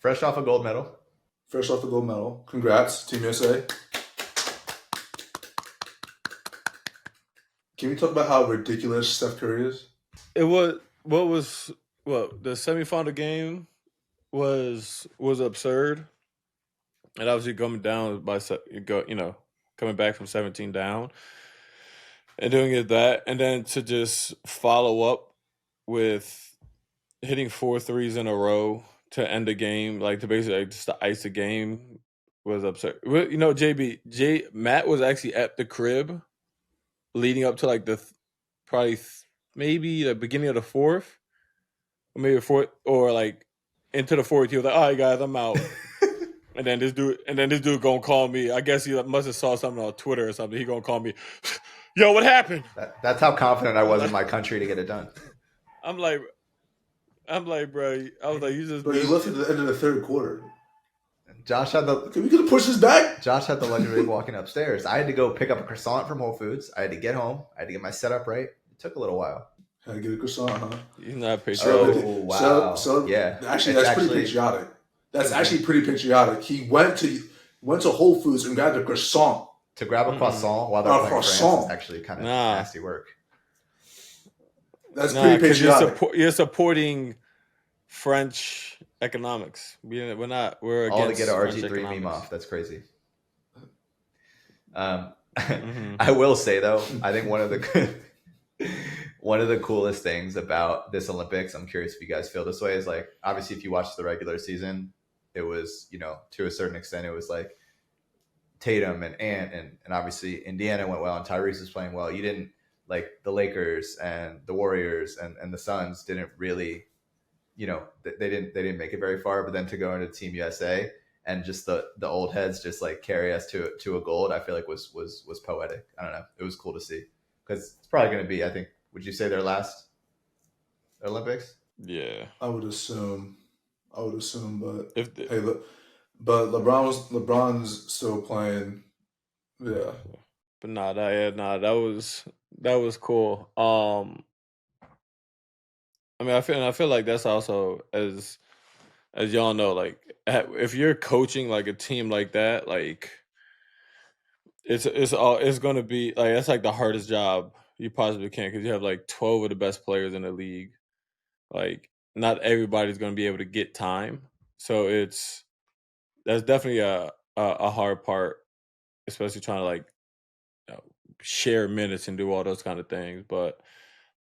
Fresh off a gold medal. Fresh off the gold medal. Congrats, Team USA. Can we talk about how ridiculous Steph Curry is? It was the semifinal game was absurd, and obviously coming down by coming back from 17 down and doing it that, and then to just follow up with hitting 4 threes in a row to end the game, like to basically just to ice the game was absurd. Matt was actually at the crib leading up to like the maybe the beginning of the fourth, or maybe fourth, or like into the fourth. He was like, "All right, guys, I'm out." and then this dude gonna call me. I guess he must have saw something on Twitter or something. He gonna call me, "Yo, what happened?" That's how confident I was in my country to get it done. I'm like, bro. I was like, you just. But he left at the end of the third quarter. Josh had the. Can we get push this back? Josh had the luxury of walking upstairs. I had to go pick up a croissant from Whole Foods. I had to get home. I had to get my setup right. It took a little while. Had to get a croissant, huh? He's not patriotic. Oh wow! So yeah, actually, that's pretty patriotic. That's actually pretty patriotic. He went to Whole Foods and grabbed a croissant. To grab a croissant while they're playing France is actually kind of nasty work. That's pretty patriotic. You're supporting French economics. We're against all to get an RG3 meme off. That's crazy. I will say though, I think one of the coolest things about this Olympics, I'm curious if you guys feel this way, is like obviously if you watch the regular season, it was, to a certain extent, it was like Tatum and Ant and obviously Indiana went well and Tyrese was playing well. You didn't like the Lakers and the Warriors and the Suns didn't really, they didn't make it very far. But then to go into Team USA and just the old heads just like carry us to a gold, I feel like was poetic. I don't know. It was cool to see because it's probably going to be, I think, would you say their last Olympics? Yeah, I would assume, but but LeBron's still playing. Yeah, but that was cool. I mean, I feel like that's also as y'all know, like if you're coaching like a team like that, like it's going to be like that's like the hardest job you possibly can because you have like 12 of the best players in the league. Like not everybody's going to be able to get time, so that's definitely a hard part, especially trying to like share minutes and do all those kind of things. But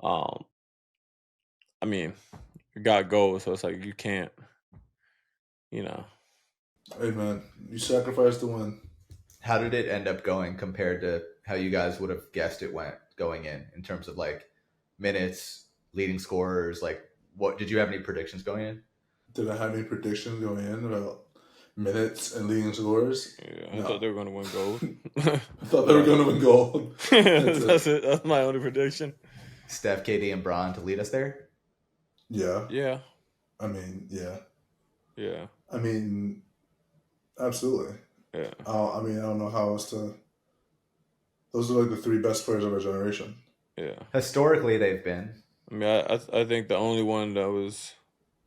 I mean, you got goals, so it's like you can't, Hey man, you sacrificed to win. How did it end up going compared to how you guys would have guessed it went going in terms of like minutes, leading scorers? Like, what did you have any predictions going in? Did I have any predictions going in about minutes and leading scorers? Yeah, I thought they were going to win gold. I thought they were going to win gold. That's it. That's my only prediction. Steph, KD, and Bron to lead us there? Yeah. Yeah. I mean, yeah. Yeah. I mean, absolutely. Yeah. I don't know how else to. Those are like the three best players of our generation. Yeah. Historically, they've been. I mean, I think the only one that was.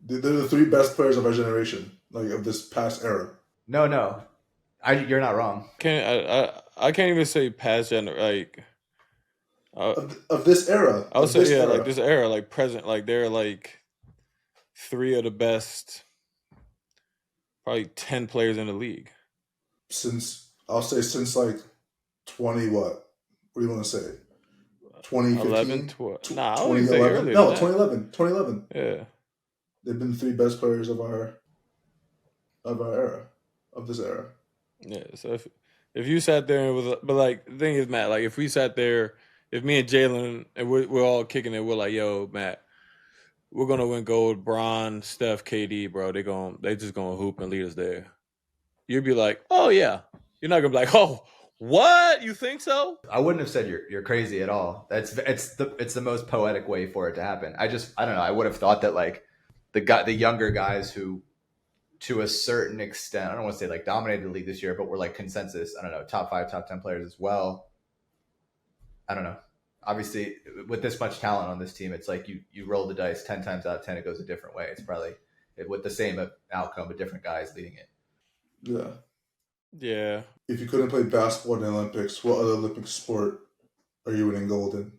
They're the three best players of our generation, like of this past era. No. You're not wrong. I can't even say past like. Of this era. I would say like this era, like present, like they're like three of the best, probably 10 players in the league. Since like 20 what? What do you want to say? 2015? 11, 12. Nah, 2011. No, 2011. 2011. Yeah. They've been the three best players of our era, of this era. Yeah. So if you sat there and was, but like the thing is, Matt, like if we sat there, if me and Jalen and we're all kicking it, we're like, yo, Matt, we're gonna win gold. Bron, Steph, KD, bro, they just gonna hoop and lead us there. You'd be like, oh yeah. You're not gonna be like, oh, what? You think so? I wouldn't have said you're crazy at all. It's the most poetic way for it to happen. I don't know. I would have thought that like the younger guys who, to a certain extent, I don't want to say like dominated the league this year, but were like consensus. I don't know, top 5, top 10 players as well. I don't know. Obviously, with this much talent on this team, it's like you roll the dice 10 times out of 10, it goes a different way. It's probably with the same outcome, but different guys leading it. Yeah. Yeah. If you couldn't play basketball in the Olympics, what other Olympic sport are you winning gold in?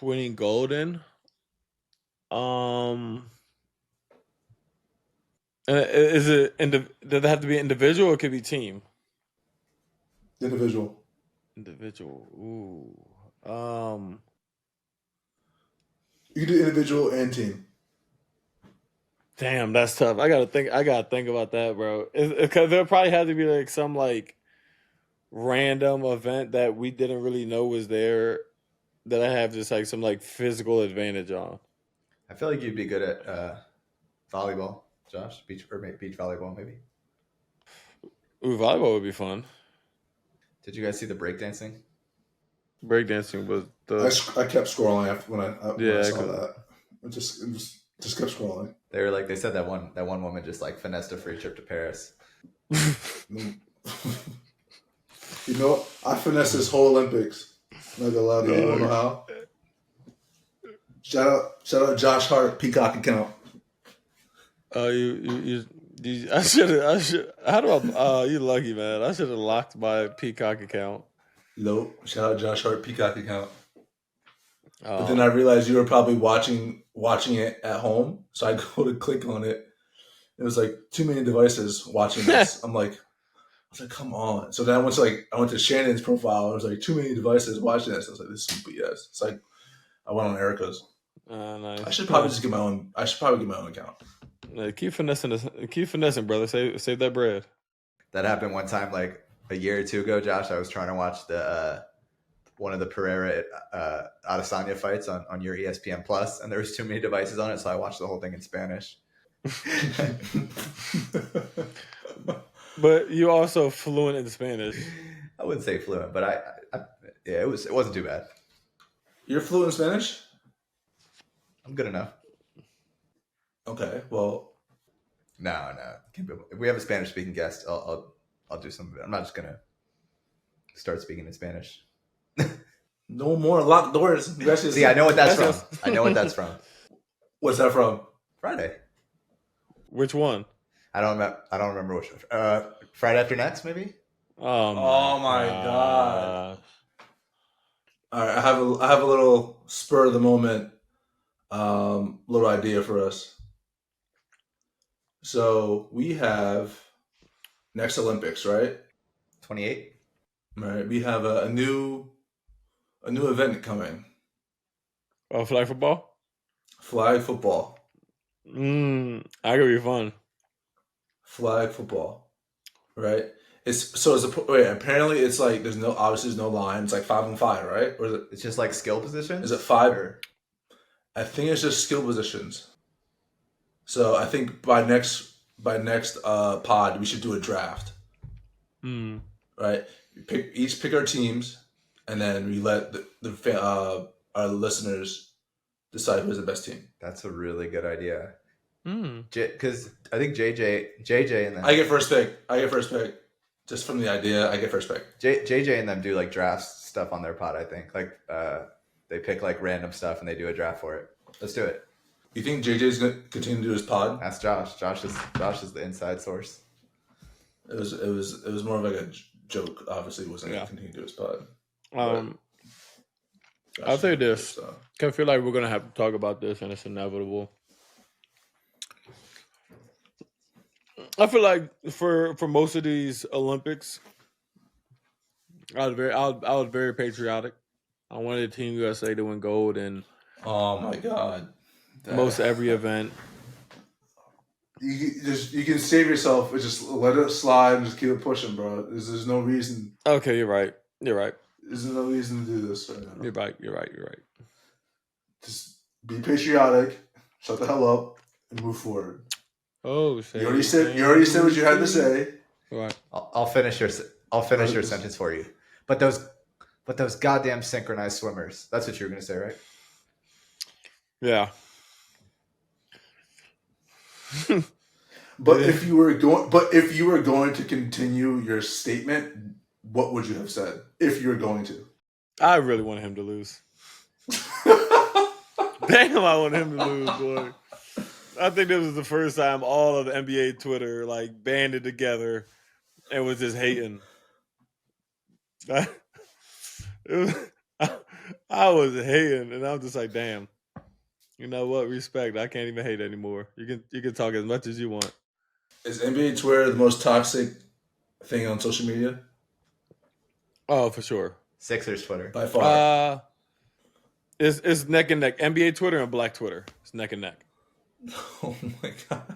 Winning gold in? Is it does it have to be individual or it could be team? Individual. Individual. Ooh. You can do individual and team. Damn, that's tough. I gotta think about that, bro. Because there probably had to be like some like random event that we didn't really know was there that I have just like some like physical advantage on. I feel like you'd be good at volleyball, Josh. Beach volleyball, maybe. Ooh, volleyball would be fun. Did you guys see the breakdancing? Breakdancing was I kept scrolling after when I saw 'cause- that. It just kept scrolling. They said that one woman just like finessed a free trip to Paris. You know what? I finessed this whole Olympics. I'm not gonna lie to you. You wanna know how? Shout out Josh Hart, Peacock account. you I should. How do you lucky, man? I should have locked my Peacock account. Nope. Shout out Josh Hart, Peacock account. Oh. But then I realized you were probably watching it at home, so I go to click on it. It was like too many devices watching this. I was like, come on. So then I went to Shannon's profile. It was like too many devices watching this. I was like, this is BS. It's like I went on Erica's. Nice. I should probably get my own account. Keep finessing, brother. Save that bread. That happened one time, like a year or two ago, Josh. I was trying to watch the one of the Pereira Adesanya fights on your ESPN Plus, and there was too many devices on it, so I watched the whole thing in Spanish. But you also fluent in Spanish. I wouldn't say fluent, but it wasn't too bad. You're fluent in Spanish? I'm good enough. Okay, well, no. If we have a Spanish speaking guest, I'll do some of it. I'm not just gonna start speaking in Spanish. no more locked doors. See, I know what that's from. I know what that's from. What's that from? Friday. Which one? I don't remember which. Friday After Next, maybe. Oh my god! All right, I have a little spur of the moment, little idea for us. So we have next Olympics, right? 28. Right. We have a new event coming. Oh, flag football. Flag football. That could be fun. Flag football, right? Apparently it's like there's no line. It's like 5-on-5, right? Or is it? It's just like skill positions. Is it 5? Or? I think it's just skill positions. So I think by next pod we should do a draft. Right? We pick our teams, and then we let our listeners decide who's the best team. That's a really good idea. Because I think JJ and them. I get first pick. Just from the idea, I get first pick. JJ and them do like draft stuff on their pod. I think they pick like random stuff and they do a draft for it. Let's do it. You think JJ's gonna continue to do his pod? Ask Josh. Josh is the inside source. It was more of like a joke. Obviously, he wasn't gonna continue to do his pod. I'll say this. I feel like we're gonna have to talk about this, and it's inevitable. I feel like for most of these Olympics, I was very patriotic. I wanted Team USA to win gold in oh my god, most every event. You can save yourself, but just let it slide and just keep it pushing, bro. There's no reason. Okay, you're right. There's no reason to do this right now. You're right. Just be patriotic, shut the hell up, and move forward. Oh, you already said what you had to say. Right. I'll finish your sentence for you. But those goddamn synchronized swimmers. That's what you were gonna say, right? Yeah. But if you were going to continue your statement, what would you have said if you were going to? I really wanted him to lose. Damn, I want him to lose, boy. I think this was the first time all of the NBA Twitter like banded together and was just hating. It was, I was hating, and I'm just like, damn. You know what? Respect. I can't even hate anymore. You can talk as much as you want. Is NBA Twitter the most toxic thing on social media? Oh, for sure. Sixers Twitter. By far. It's neck and neck. NBA Twitter and Black Twitter. It's neck and neck. Oh my god.